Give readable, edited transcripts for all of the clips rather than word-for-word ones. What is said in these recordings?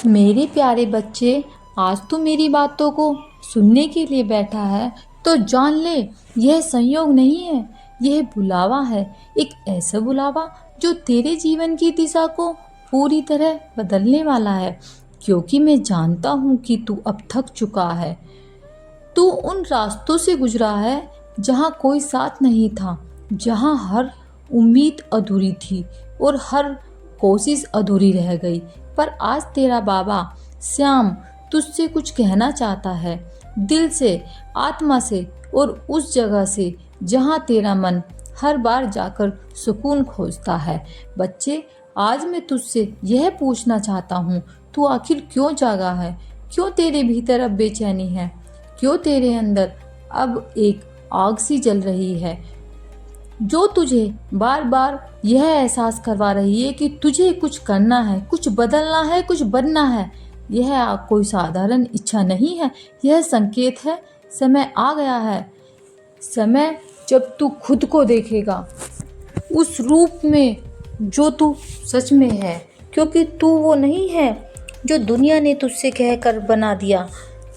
मेरे प्यारे बच्चे, आज तू मेरी बातों को सुनने के लिए बैठा है तो जान ले, यह संयोग नहीं है, यह बुलावा है। एक ऐसा बुलावा जो तेरे जीवन की दिशा को पूरी तरह बदलने वाला है। क्योंकि मैं जानता हूँ कि तू अब थक चुका है। तू उन रास्तों से गुजरा है जहाँ कोई साथ नहीं था, जहाँ हर उम्मीद अधूरी थी और हर कोशिश अधूरी रह गई। पर आज तेरा बाबा श्याम तुझसे कुछ कहना चाहता है, दिल से, आत्मा से और उस जगह से जहाँ तेरा मन हर बार जाकर सुकून खोजता है। बच्चे, आज मैं तुझसे यह पूछना चाहता हूँ, तू आखिर क्यों जागा है? क्यों तेरे भीतर अब बेचैनी है? क्यों तेरे अंदर अब एक आग सी जल रही है जो तुझे बार बार यह एहसास करवा रही है कि तुझे कुछ करना है, कुछ बदलना है, कुछ बनना है। यह आग कोई साधारण इच्छा नहीं है, यह संकेत है। समय आ गया है, समय जब तू खुद को देखेगा उस रूप में जो तू सच में है। क्योंकि तू वो नहीं है जो दुनिया ने तुझसे कहकर बना दिया।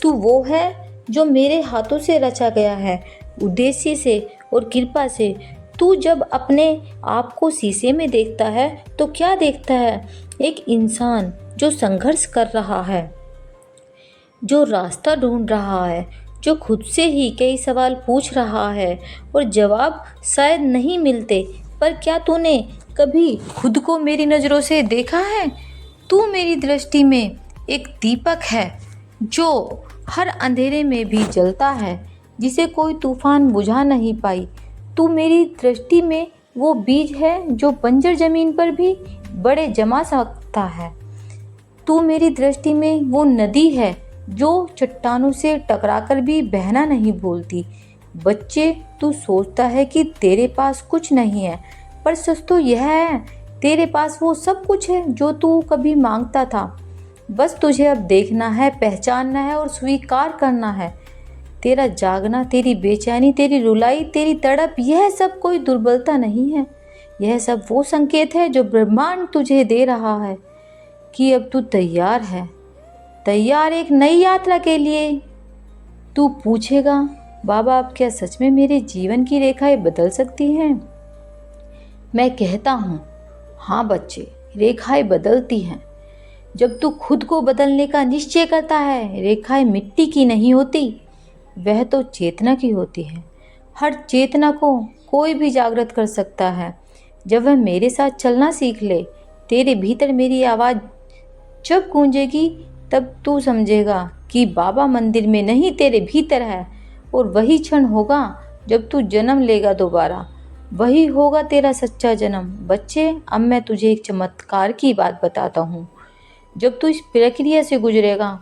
तू वो है जो मेरे हाथों से रचा गया है, उद्देश्य से और कृपा से। तू जब अपने आप को शीशे में देखता है तो क्या देखता है? एक इंसान जो संघर्ष कर रहा है, जो रास्ता ढूंढ रहा है, जो खुद से ही कई सवाल पूछ रहा है और जवाब शायद नहीं मिलते। पर क्या तूने कभी खुद को मेरी नज़रों से देखा है? तू मेरी दृष्टि में एक दीपक है जो हर अंधेरे में भी जलता है, जिसे कोई तूफान बुझा नहीं पाई। तू मेरी दृष्टि में वो बीज है जो बंजर जमीन पर भी बड़े जमा सकता है। तू मेरी दृष्टि में वो नदी है जो चट्टानों से टकराकर भी बहना नहीं भूलती। बच्चे, तू सोचता है कि तेरे पास कुछ नहीं है, पर सच तो यह है, तेरे पास वो सब कुछ है जो तू कभी मांगता था। बस तुझे अब देखना है, पहचानना है और स्वीकार करना है। तेरा जागना, तेरी बेचैनी, तेरी रुलाई, तेरी तड़प, यह सब कोई दुर्बलता नहीं है। यह सब वो संकेत है जो ब्रह्मांड तुझे दे रहा है कि अब तू तैयार है, तैयार एक नई यात्रा के लिए। तू पूछेगा, बाबा अब क्या सच में मेरे जीवन की रेखाएं बदल सकती हैं? मैं कहता हूँ, हाँ बच्चे, रेखाएं बदलती हैं जब तू खुद को बदलने का निश्चय करता है। रेखाएं मिट्टी की नहीं होती, वह तो चेतना की होती है। हर चेतना को कोई भी जागृत कर सकता है। जब वह मेरे साथ चलना सीख ले, तेरे भीतर मेरी आवाज़ जब गूंजेगी, तब तू समझेगा कि बाबा मंदिर में नहीं, तेरे भीतर है। और वही क्षण होगा जब तू जन्म लेगा दोबारा, वही होगा तेरा सच्चा जन्म। बच्चे, अब मैं तुझे एक चमत्कार की बात बताता हूँ। जब तू इस प्रक्रिया से गुजरेगा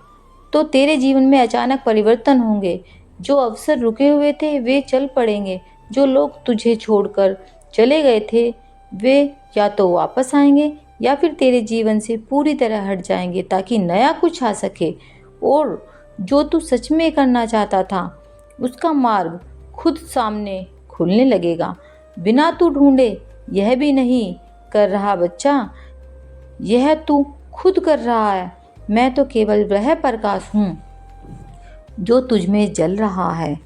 तो तेरे जीवन में अचानक परिवर्तन होंगे। जो अवसर रुके हुए थे वे चल पड़ेंगे। जो लोग तुझे छोड़कर चले गए थे वे या तो वापस आएंगे या फिर तेरे जीवन से पूरी तरह हट जाएंगे, ताकि नया कुछ आ सके। और जो तू सच में करना चाहता था उसका मार्ग खुद सामने खुलने लगेगा, बिना तू ढूंढे। यह भी नहीं कर रहा बच्चा, यह तू खुद कर रहा है। मैं तो केवल वह प्रकाश हूँ जो तुझ में जल रहा है।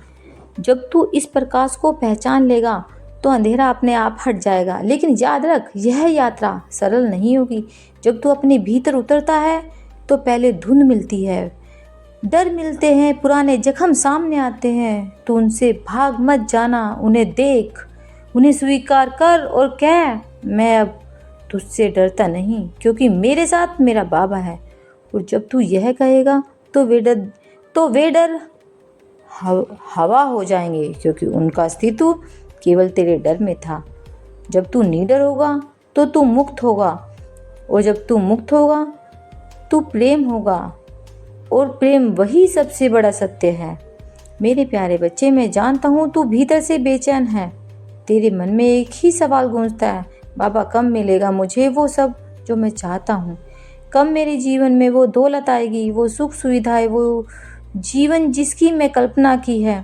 जब तू इस प्रकाश को पहचान लेगा तो अंधेरा अपने आप हट जाएगा। लेकिन याद रख, यह यात्रा सरल नहीं होगी। जब तू अपने भीतर उतरता है तो पहले धुंध मिलती है, डर मिलते हैं, पुराने जख्म सामने आते हैं। तो उनसे भाग मत जाना, उन्हें देख, उन्हें स्वीकार कर और कह, मैं अब तुझसे डरता नहीं, क्योंकि मेरे साथ मेरा बाबा है। और जब तू यह कहेगा तो वे डर हवा हो जाएंगे, क्योंकि उनका अस्तित्व केवल तेरे डर में था। जब तू निडर होगा तो तू मुक्त होगा, और जब तू मुक्त होगा तू प्रेम होगा, और प्रेम वही सबसे बड़ा सत्य है। मेरे प्यारे बच्चे, मैं जानता हूँ तू भीतर से बेचैन है। तेरे मन में एक ही सवाल गूंजता है, बाबा कब मिलेगा मुझे वो सब जो मैं चाहता हूँ? कब मेरे जीवन में वो दौलत आएगी, वो सुख सुविधाएं, वो जीवन जिसकी मैं कल्पना की है?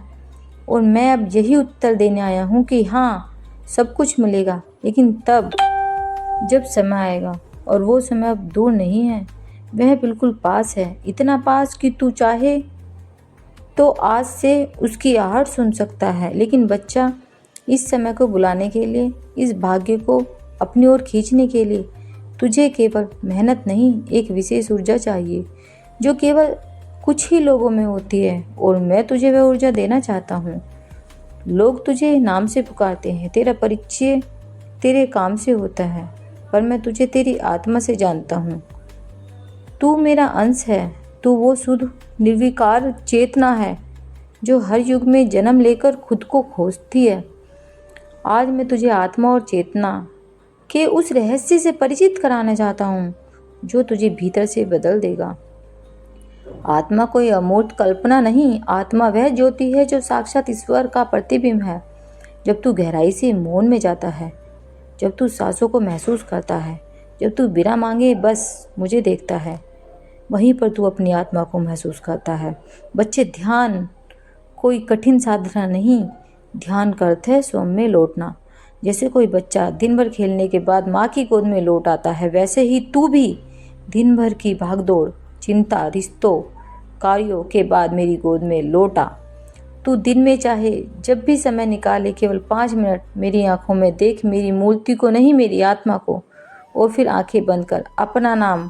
और मैं अब यही उत्तर देने आया हूँ कि हाँ, सब कुछ मिलेगा, लेकिन तब जब समय आएगा। और वो समय अब दूर नहीं है। वह बिल्कुल पास है, इतना पास कि तू चाहे तो आज से उसकी आहट सुन सकता है। लेकिन बच्चा, इस समय को बुलाने के लिए, इस भाग्य को अपनी ओर खींचने के लिए तुझे केवल मेहनत नहीं, एक विशेष ऊर्जा चाहिए जो केवल कुछ ही लोगों में होती है, और मैं तुझे वह ऊर्जा देना चाहता हूँ। लोग तुझे नाम से पुकारते हैं, तेरा परिचय तेरे काम से होता है, पर मैं तुझे तेरी आत्मा से जानता हूँ। तू मेरा अंश है, तू वो शुद्ध निर्विकार चेतना है जो हर युग में जन्म लेकर खुद को खोजती है। आज मैं तुझे आत्मा और चेतना के उस रहस्य से परिचित कराना चाहता हूँ जो तुझे भीतर से बदल देगा। आत्मा कोई अमूर्त कल्पना नहीं, आत्मा वह ज्योति है जो साक्षात ईश्वर का प्रतिबिंब है। जब तू गहराई से मौन में जाता है, जब तू सांसों को महसूस करता है, जब तू बिना मांगे बस मुझे देखता है, वहीं पर तू अपनी आत्मा को महसूस करता है। बच्चे, ध्यान कोई कठिन साधना नहीं, ध्यान का अर्थ है स्वयं में लौटना। जैसे कोई बच्चा दिन भर खेलने के बाद माँ की गोद में लौट आता है, वैसे ही तू भी दिन भर की भागदौड़, चिंता, रिश्तों, कार्यों के बाद मेरी गोद में लौटा। तू दिन में चाहे जब भी समय निकाले, केवल 5 मिनट मेरी आंखों में देख, मेरी मूर्ति को नहीं, मेरी आत्मा को, और फिर आंखें बंद कर अपना नाम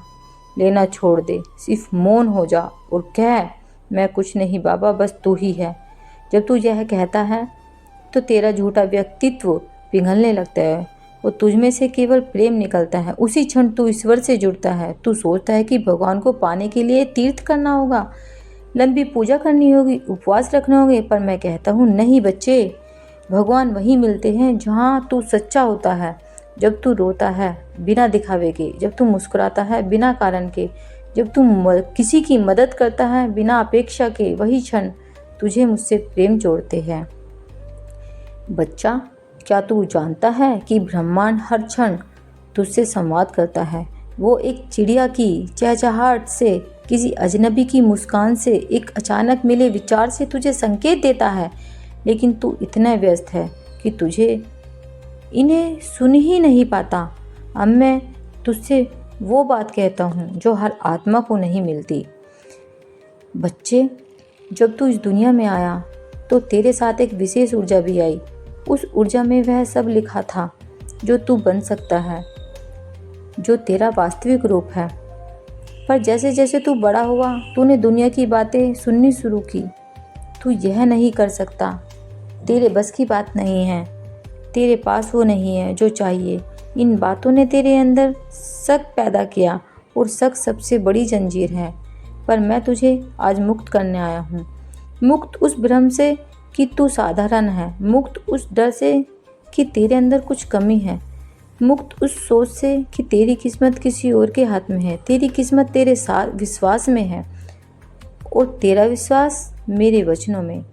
लेना छोड़ दे। सिर्फ मौन हो जा और कह, मैं कुछ नहीं बाबा, बस तू ही है। जब तू यह कहता है तो तेरा झूठा व्यक्तित्व पिघलने लगता है और तुझ में से केवल प्रेम निकलता है। उसी क्षण तू ईश्वर से जुड़ता है। तू सोचता है कि भगवान को पाने के लिए तीर्थ करना होगा, लंबी पूजा करनी होगी, उपवास रखने होंगे, पर मैं कहता हूँ नहीं बच्चे, भगवान वहीं मिलते हैं जहाँ तू सच्चा होता है। जब तू रोता है बिना दिखावे के, जब तू मुस्कुराता है बिना कारण के, जब तू किसी की मदद करता है बिना अपेक्षा के, वही क्षण तुझे मुझसे प्रेम जोड़ते हैं। बच्चा, क्या तू जानता है कि ब्रह्मांड हर क्षण तुझसे संवाद करता है? वो एक चिड़िया की चहचहाहट से, किसी अजनबी की मुस्कान से, एक अचानक मिले विचार से तुझे संकेत देता है, लेकिन तू इतना व्यस्त है कि तुझे इन्हें सुन ही नहीं पाता। अब मैं तुझसे वो बात कहता हूँ जो हर आत्मा को नहीं मिलती। बच्चे, जब तू इस दुनिया में आया तो तेरे साथ एक विशेष ऊर्जा भी आई। उस ऊर्जा में वह सब लिखा था जो तू बन सकता है, जो तेरा वास्तविक रूप है। पर जैसे जैसे तू बड़ा हुआ, तूने दुनिया की बातें सुननी शुरू की। तू यह नहीं कर सकता, तेरे बस की बात नहीं है, तेरे पास वो नहीं है जो चाहिए। इन बातों ने तेरे अंदर शक पैदा किया, और शक सबसे बड़ी जंजीर है। पर मैं तुझे आज मुक्त करने आया हूँ। मुक्त उस भ्रम से कि तू साधारण है, मुक्त उस डर से कि तेरे अंदर कुछ कमी है, मुक्त उस सोच से कि तेरी किस्मत किसी और के हाथ में है। तेरी किस्मत तेरे साथ विश्वास में है, और तेरा विश्वास मेरे वचनों में।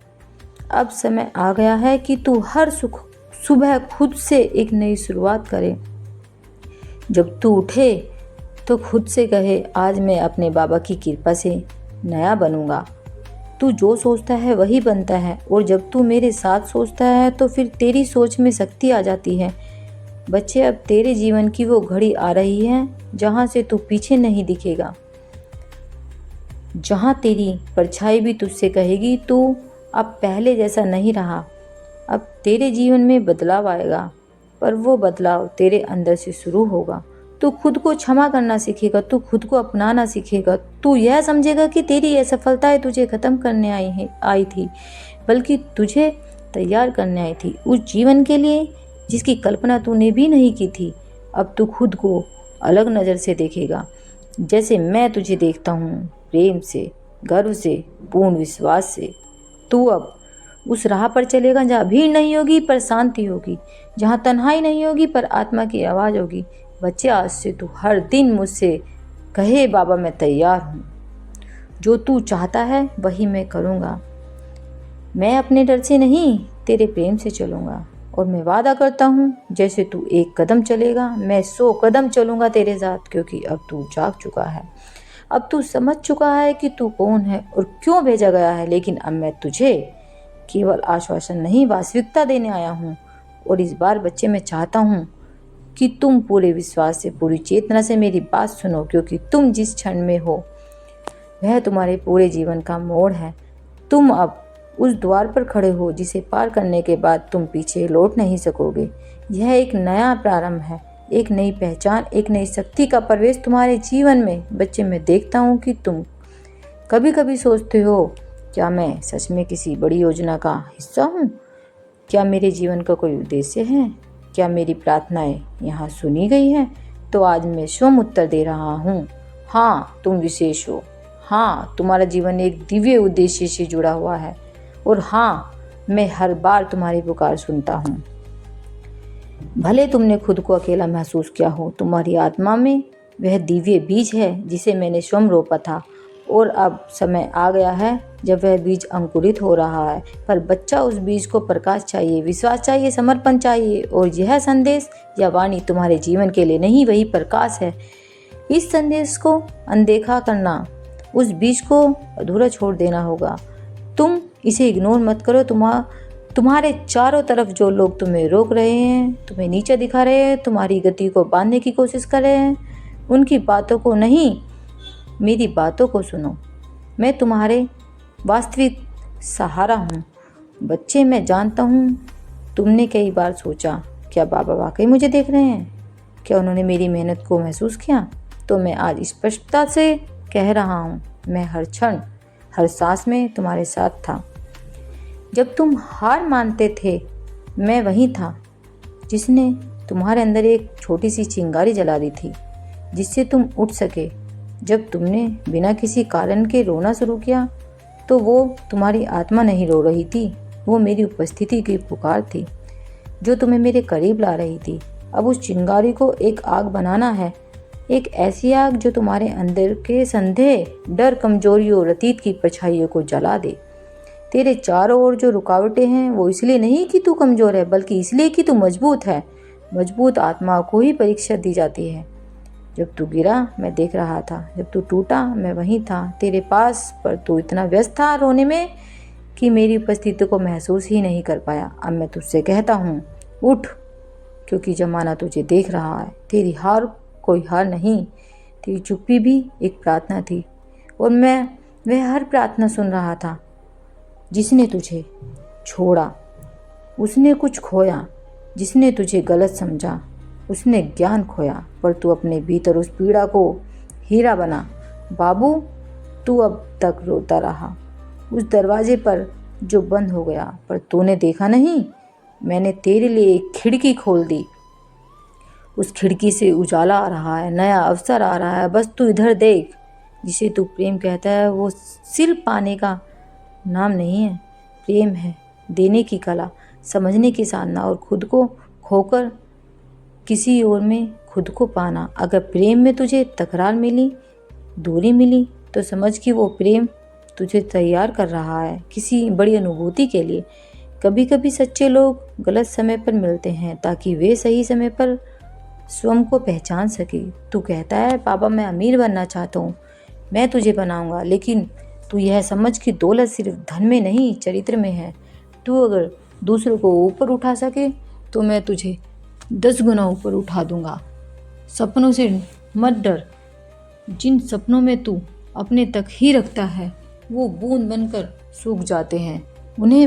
अब समय आ गया है कि तू हर सुबह खुद से एक नई शुरुआत करे। जब तू उठे तो खुद से कहे, आज मैं अपने बाबा की कृपा से नया बनूंगा। तू जो सोचता है वही बनता है, और जब तू मेरे साथ सोचता है तो फिर तेरी सोच में शक्ति आ जाती है। बच्चे, अब तेरे जीवन की वो घड़ी आ रही है जहाँ से तू पीछे नहीं दिखेगा, जहाँ तेरी परछाई भी तुझसे कहेगी तू अब पहले जैसा नहीं रहा। अब तेरे जीवन में बदलाव आएगा, पर वो बदलाव तेरे अंदर से शुरू होगा। तू खुद को क्षमा करना सीखेगा, तू खुद को अपनाना सीखेगा। तू यह समझेगा कि तेरी असफलताएं तुझे ख़त्म करने आई थी, बल्कि तुझे तैयार करने आई थी उस जीवन के लिए जिसकी कल्पना तूने भी नहीं की थी। अब तू खुद को अलग नज़र से देखेगा, जैसे मैं तुझे देखता हूँ, प्रेम से, गर्व से, पूर्ण विश्वास से। तू अब उस राह पर चलेगा जहाँ भीड़ नहीं होगी पर शांति होगी, जहाँ तन्हाई नहीं होगी पर आत्मा की आवाज़ होगी। बच्चे, आज से तू हर दिन मुझसे कहे, बाबा मैं तैयार हूँ, जो तू चाहता है वही मैं करूँगा। मैं अपने डर से नहीं, तेरे प्रेम से चलूँगा, और मैं वादा करता हूँ जैसे तू 1 कदम चलेगा, मैं 100 कदम चलूँगा तेरे साथ, क्योंकि अब तू जाग चुका है। अब तू समझ चुका है कि तू कौन है और क्यों भेजा गया है। लेकिन अब मैं तुझे केवल आश्वासन नहीं, वास्तविकता देने आया हूँ। और इस बार बच्चे, मैं चाहता हूँ कि तुम पूरे विश्वास से, पूरी चेतना से मेरी बात सुनो, क्योंकि तुम जिस क्षण में हो वह तुम्हारे पूरे जीवन का मोड़ है। तुम अब उस द्वार पर खड़े हो जिसे पार करने के बाद तुम पीछे लौट नहीं सकोगे। यह एक नया प्रारंभ है, एक नई पहचान, एक नई शक्ति का प्रवेश तुम्हारे जीवन में। बच्चे, मैं देखता हूँ कि तुम कभी कभी सोचते हो, क्या मैं सच में किसी बड़ी योजना का हिस्सा हूँ? क्या मेरे जीवन का कोई उद्देश्य है? क्या मेरी प्रार्थनाएं यहाँ सुनी गई हैं? तो आज मैं स्वयं उत्तर दे रहा हूँ, हाँ, तुम विशेष हो। हाँ, तुम्हारा जीवन एक दिव्य उद्देश्य से जुड़ा हुआ है। और हाँ, मैं हर बार तुम्हारी पुकार सुनता हूँ। भले तुमने खुद को अकेला महसूस किया हो, तुम्हारी आत्मा में वह दिव्य बीज है जिसे मैंने स्वयं रोपा था। और अब समय आ गया है जब वह बीज अंकुरित हो रहा है। पर बच्चा, उस बीज को प्रकाश चाहिए, विश्वास चाहिए, समर्पण चाहिए। और यह संदेश या वाणी तुम्हारे जीवन के लिए नहीं, वही प्रकाश है। इस संदेश को अनदेखा करना, उस बीज को अधूरा छोड़ देना होगा। तुम इसे इग्नोर मत करो। तुम्हारे चारों तरफ जो लोग तुम्हें रोक रहे हैं, तुम्हें नीचे दिखा रहे हैं, तुम्हारी गति को बांधने की कोशिश कर रहे हैं, उनकी बातों को नहीं, मेरी बातों को सुनो। मैं तुम्हारे वास्तविक सहारा हूँ। बच्चे, मैं जानता हूँ तुमने कई बार सोचा, क्या बाबा वाकई मुझे देख रहे हैं? क्या उन्होंने मेरी मेहनत को महसूस किया? तो मैं आज स्पष्टता से कह रहा हूँ, मैं हर क्षण, हर सांस में तुम्हारे साथ था। जब तुम हार मानते थे, मैं वहीं था, जिसने तुम्हारे अंदर एक छोटी सी चिंगारी जला दी थी, जिससे तुम उठ सके। जब तुमने बिना किसी कारण के रोना शुरू किया, तो वो तुम्हारी आत्मा नहीं रो रही थी, वो मेरी उपस्थिति की पुकार थी जो तुम्हें मेरे करीब ला रही थी। अब उस चिंगारी को एक आग बनाना है, एक ऐसी आग जो तुम्हारे अंदर के संदेह, डर, कमजोरी और अतीत की परछाइयों को जला दे। तेरे चारों ओर जो रुकावटें हैं, वो इसलिए नहीं कि तू कमजोर है, बल्कि इसलिए कि तू मजबूत है। मजबूत आत्मा को ही परीक्षा दी जाती है। जब तू गिरा, मैं देख रहा था। जब तू टूटा, मैं वहीं था, तेरे पास। पर तू इतना व्यस्त था रोने में कि मेरी उपस्थिति को महसूस ही नहीं कर पाया। अब मैं तुझसे कहता हूँ, उठ, क्योंकि जमाना तुझे देख रहा है। तेरी हार कोई हार नहीं, तेरी चुप्पी भी एक प्रार्थना थी। और मैं वह हर प्रार्थना सुन रहा था। जिसने तुझे छोड़ा, उसने कुछ खोया। जिसने तुझे गलत समझा, उसने ज्ञान खोया। पर तू अपने भीतर उस पीड़ा को हीरा बना। बाबू, तू अब तक रोता रहा उस दरवाजे पर जो बंद हो गया, पर तूने देखा नहीं, मैंने तेरे लिए एक खिड़की खोल दी। उस खिड़की से उजाला आ रहा है, नया अवसर आ रहा है। बस तू इधर देख। जिसे तू प्रेम कहता है, वो सिर्फ पाने का नाम नहीं है। प्रेम है देने की कला, समझने की साधना, और खुद को खोकर किसी और में खुद को पाना। अगर प्रेम में तुझे तकरार मिली, दूरी मिली, तो समझ कि वो प्रेम तुझे तैयार कर रहा है किसी बड़ी अनुभूति के लिए। कभी कभी सच्चे लोग गलत समय पर मिलते हैं ताकि वे सही समय पर स्वयं को पहचान सके। तू कहता है, बाबा मैं अमीर बनना चाहता हूँ, मैं तुझे बनाऊंगा। लेकिन तू यह समझ कि दौलत सिर्फ धन में नहीं, चरित्र में है। तू अगर दूसरों को ऊपर उठा सके, तो मैं तुझे 10 गुना ऊपर उठा दूंगा। सपनों से मत डर। जिन सपनों में तू अपने तक ही रखता है, वो बूंद बनकर सूख जाते हैं। उन्हें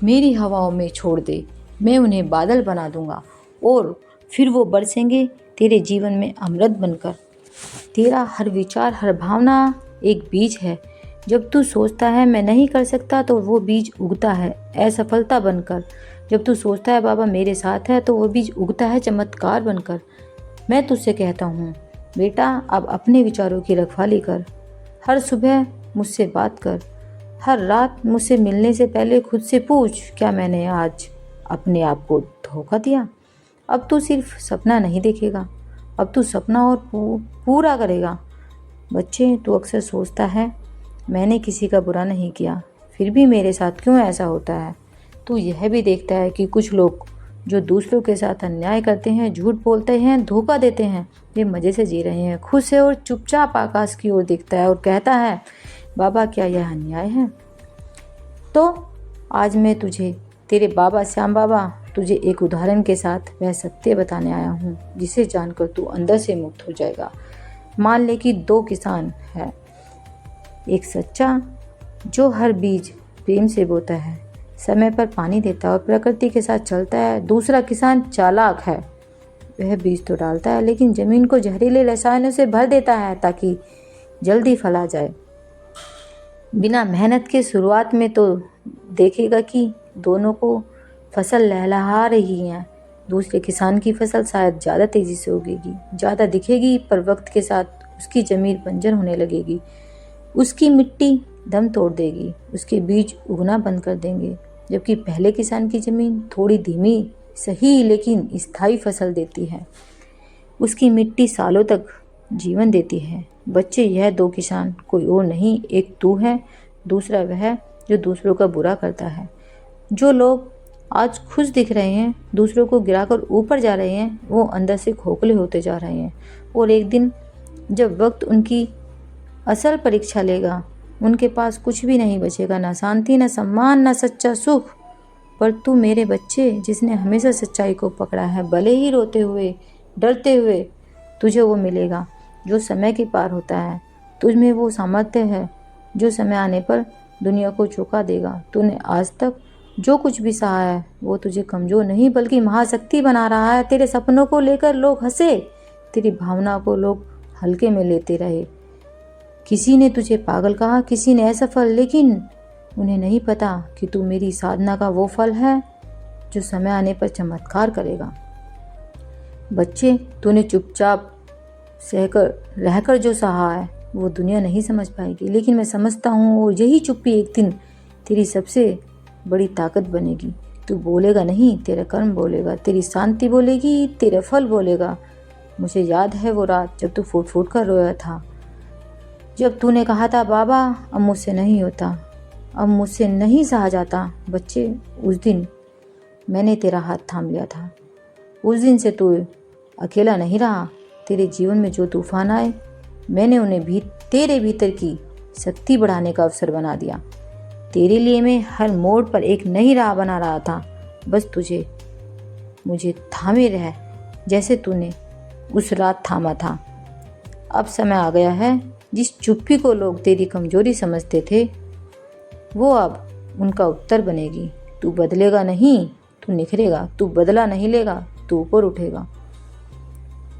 मेरी हवाओं में छोड़ दे, मैं उन्हें बादल बना दूंगा, और फिर वो बरसेंगे तेरे जीवन में अमृत बनकर। तेरा हर विचार, हर भावना एक बीज है। जब तू सोचता है मैं नहीं कर सकता, तो वो बीज उगता है असफलता बनकर। जब तू सोचता है बाबा मेरे साथ है, तो वो बीज उगता है चमत्कार बनकर। मैं तुझसे कहता हूँ बेटा, अब अपने विचारों की रखवाली कर। हर सुबह मुझसे बात कर। हर रात मुझसे मिलने से पहले खुद से पूछ, क्या मैंने आज अपने आप को धोखा दिया? अब तू सिर्फ सपना नहीं देखेगा, अब तू सपना और पूरा करेगा। बच्चे, तू अक्सर सोचता है मैंने किसी का बुरा नहीं किया, फिर भी मेरे साथ क्यों ऐसा होता है? तू यह भी देखता है कि कुछ लोग जो दूसरों के साथ अन्याय करते हैं, झूठ बोलते हैं, धोखा देते हैं, वे मज़े से जी रहे हैं, खुश है, और चुपचाप आकाश की ओर देखता है और कहता है, बाबा क्या यह अन्याय है? तो आज मैं तुझे तेरे बाबा, श्याम बाबा, तुझे एक उदाहरण के साथ वह सत्य बताने आया हूँ जिसे जानकर तू अंदर से मुक्त हो जाएगा। मान ले कि दो किसान है, एक सच्चा जो हर बीज प्रेम से बोता है, समय पर पानी देता है और प्रकृति के साथ चलता है। दूसरा किसान चालाक है, वह बीज तो डालता है लेकिन जमीन को जहरीले रसायनों से भर देता है ताकि जल्दी फल आ जाए। बिना मेहनत के शुरुआत में तो देखेगा कि दोनों को फसल लहलहा रही है। दूसरे किसान की फसल शायद ज़्यादा तेज़ी से उगेगी, ज़्यादा दिखेगी, पर वक्त के साथ उसकी ज़मीन बंजर होने लगेगी, उसकी मिट्टी दम तोड़ देगी, उसके बीज उगना बंद कर देंगे। जबकि पहले किसान की ज़मीन थोड़ी धीमी सही लेकिन स्थायी फसल देती है, उसकी मिट्टी सालों तक जीवन देती है। बच्चे, यह दो किसान कोई और नहीं, एक तू है, दूसरा वह जो दूसरों का बुरा करता है। जो लोग आज खुश दिख रहे हैं, दूसरों को गिराकर ऊपर जा रहे हैं, वो अंदर से खोखले होते जा रहे हैं। और एक दिन जब वक्त उनकी असल परीक्षा लेगा, उनके पास कुछ भी नहीं बचेगा, ना शांति, ना सम्मान, ना सच्चा सुख। पर तू मेरे बच्चे, जिसने हमेशा सच्चाई को पकड़ा है, भले ही रोते हुए, डरते हुए, तुझे वो मिलेगा जो समय के पार होता है। तुझ में वो सामर्थ्य है जो समय आने पर दुनिया को चौंका देगा। तूने आज तक जो कुछ भी सहा है वो तुझे कमज़ोर नहीं बल्कि महाशक्ति बना रहा है। तेरे सपनों को लेकर लोग हंसे, तेरी भावना को लोग हल्के में लेते रहे। किसी ने तुझे पागल कहा, किसी ने असफल, लेकिन उन्हें नहीं पता कि तू मेरी साधना का वो फल है जो समय आने पर चमत्कार करेगा। बच्चे, तूने चुपचाप सहकर रहकर जो सहा है वो दुनिया नहीं समझ पाएगी, लेकिन मैं समझता हूँ, और यही चुप्पी एक दिन तेरी सबसे बड़ी ताकत बनेगी। तू बोलेगा नहीं, तेरा कर्म बोलेगा, तेरी शांति बोलेगी, तेरा फल बोलेगा। मुझे याद है वो रात जब तू फूट फूट कर रोया था, जब तूने कहा था, बाबा अब मुझसे नहीं होता, अब मुझसे नहीं सहा जाता। बच्चे, उस दिन मैंने तेरा हाथ थाम लिया था। उस दिन से तू अकेला नहीं रहा। तेरे जीवन में जो तूफान आए, मैंने उन्हें भी तेरे भीतर की शक्ति बढ़ाने का अवसर बना दिया। तेरे लिए मैं हर मोड़ पर एक नई राह बना रहा था। बस तुझे मुझे थामे रह, जैसे तूने उस रात थामा था। अब समय आ गया है, जिस चुप्पी को लोग तेरी कमजोरी समझते थे, वो अब उनका उत्तर बनेगी। तू बदलेगा नहीं, तू निखरेगा। तू बदला नहीं लेगा, तू ऊपर उठेगा।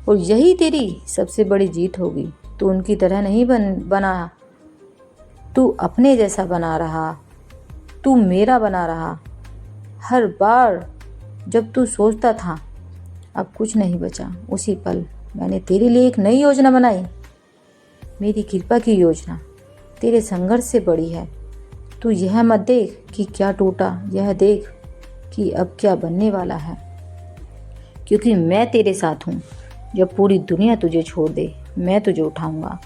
और यही तेरी सबसे बड़ी जीत होगी। तू उनकी तरह नहीं बना, तू अपने जैसा बना रहा, तू मेरा बना रहा। हर बार जब तू सोचता था अब कुछ नहीं बचा, उसी पल मैंने तेरे लिए एक नई योजना बनाई। मेरी कृपा की योजना तेरे संघर्ष से बड़ी है। तू यह मत देख कि क्या टूटा, यह देख कि अब क्या बनने वाला है, क्योंकि मैं तेरे साथ हूँ। जब पूरी दुनिया तुझे छोड़ दे, मैं तुझे उठाऊंगा।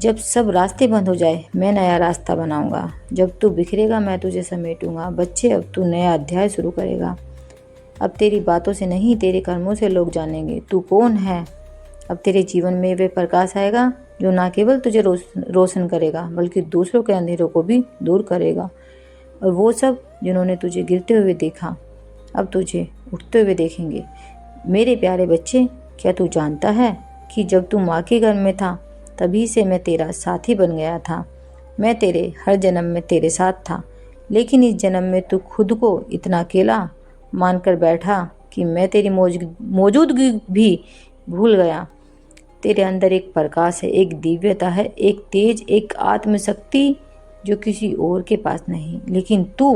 जब सब रास्ते बंद हो जाए, मैं नया रास्ता बनाऊंगा। जब तू बिखरेगा, मैं तुझे समेटूंगा। बच्चे, अब तू नया अध्याय शुरू करेगा। अब तेरी बातों से नहीं, तेरे कर्मों से लोग जानेंगे तू कौन है। अब तेरे जीवन में वे प्रकाश आएगा जो ना केवल तुझे रोशन करेगा बल्कि दूसरों के अंधेरों को भी दूर करेगा। और वो सब जिन्होंने तुझे गिरते हुए देखा, अब तुझे उठते हुए देखेंगे। मेरे प्यारे बच्चे, क्या तू जानता है कि जब तू माँ के गर्भ में था, तभी से मैं तेरा साथी बन गया था। मैं तेरे हर जन्म में तेरे साथ था, लेकिन इस जन्म में तू खुद को इतना अकेला मानकर बैठा कि मैं तेरी मौजूदगी भी भूल गया। तेरे अंदर एक प्रकाश है, एक दिव्यता है, एक तेज, एक आत्मशक्ति जो किसी और के पास नहीं। लेकिन तू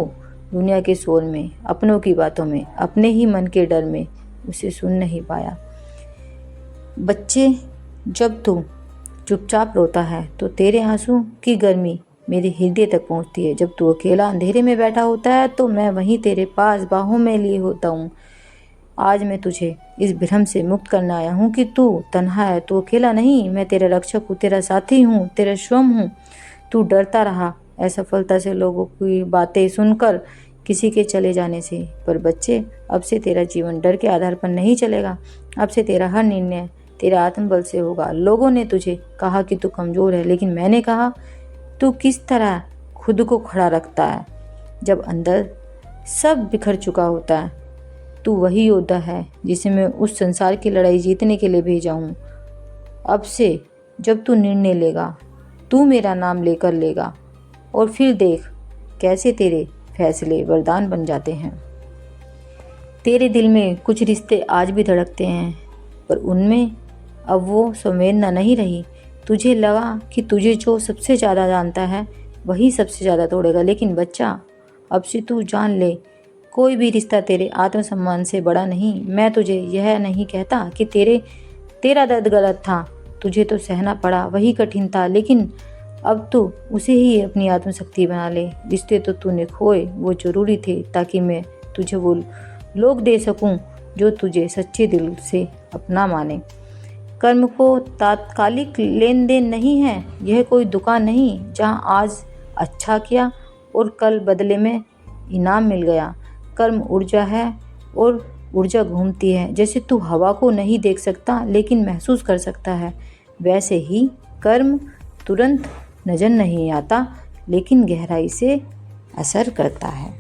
दुनिया के शोर में, अपनों की बातों में, अपने ही मन के डर में उसे सुन नहीं पाया। बच्चे, जब तू चुपचाप रोता है तो तेरे आंसू की गर्मी मेरे हृदय तक पहुंचती है। जब तू अकेला अंधेरे में बैठा होता है तो मैं वहीं तेरे पास बाहों में लिए होता हूँ। आज मैं तुझे इस भ्रम से मुक्त करने आया हूँ कि तू तन्हा है, तू अकेला नहीं। मैं तेरा रक्षक हूँ, तेरा साथी हूँ, तेरा स्वयं हूँ। तू डरता रहा असफलता से, लोगों की बातें सुनकर, किसी के चले जाने से। पर बच्चे, अब से तेरा जीवन डर के आधार पर नहीं चलेगा। अब से तेरा हर निर्णय तेरे आत्मबल से होगा। लोगों ने तुझे कहा कि तू कमज़ोर है, लेकिन मैंने कहा तू किस तरह खुद को खड़ा रखता है। जब अंदर सब बिखर चुका होता है तू वही योद्धा है जिसे मैं उस संसार की लड़ाई जीतने के लिए भेजा हूँ। अब से जब तू निर्णय लेगा, तू मेरा नाम लेकर लेगा और फिर देख कैसे तेरे फैसले वरदान बन जाते हैं। तेरे दिल में कुछ रिश्ते आज भी धड़कते हैं, पर उनमें अब वो संवेदना नहीं रही। तुझे लगा कि तुझे जो सबसे ज़्यादा जानता है वही सबसे ज़्यादा तोड़ेगा, लेकिन बच्चा अब से तू जान ले, कोई भी रिश्ता तेरे आत्मसम्मान से बड़ा नहीं। मैं तुझे यह नहीं कहता कि तेरा दर्द गलत था, तुझे तो सहना पड़ा, वही कठिन था, लेकिन अब तू उसे ही अपनी आत्मशक्ति बना ले। रिश्ते तो तूने खोए वो ज़रूरी थे ताकि मैं तुझे वो लोग दे सकूं जो तुझे सच्चे दिल से अपना माने। कर्म को तात्कालिक लेन देन नहीं है, यह कोई दुकान नहीं जहां आज अच्छा किया और कल बदले में इनाम मिल गया। कर्म ऊर्जा है और ऊर्जा घूमती है। जैसे तू हवा को नहीं देख सकता लेकिन महसूस कर सकता है, वैसे ही कर्म तुरंत नजर नहीं आता लेकिन गहराई से असर करता है।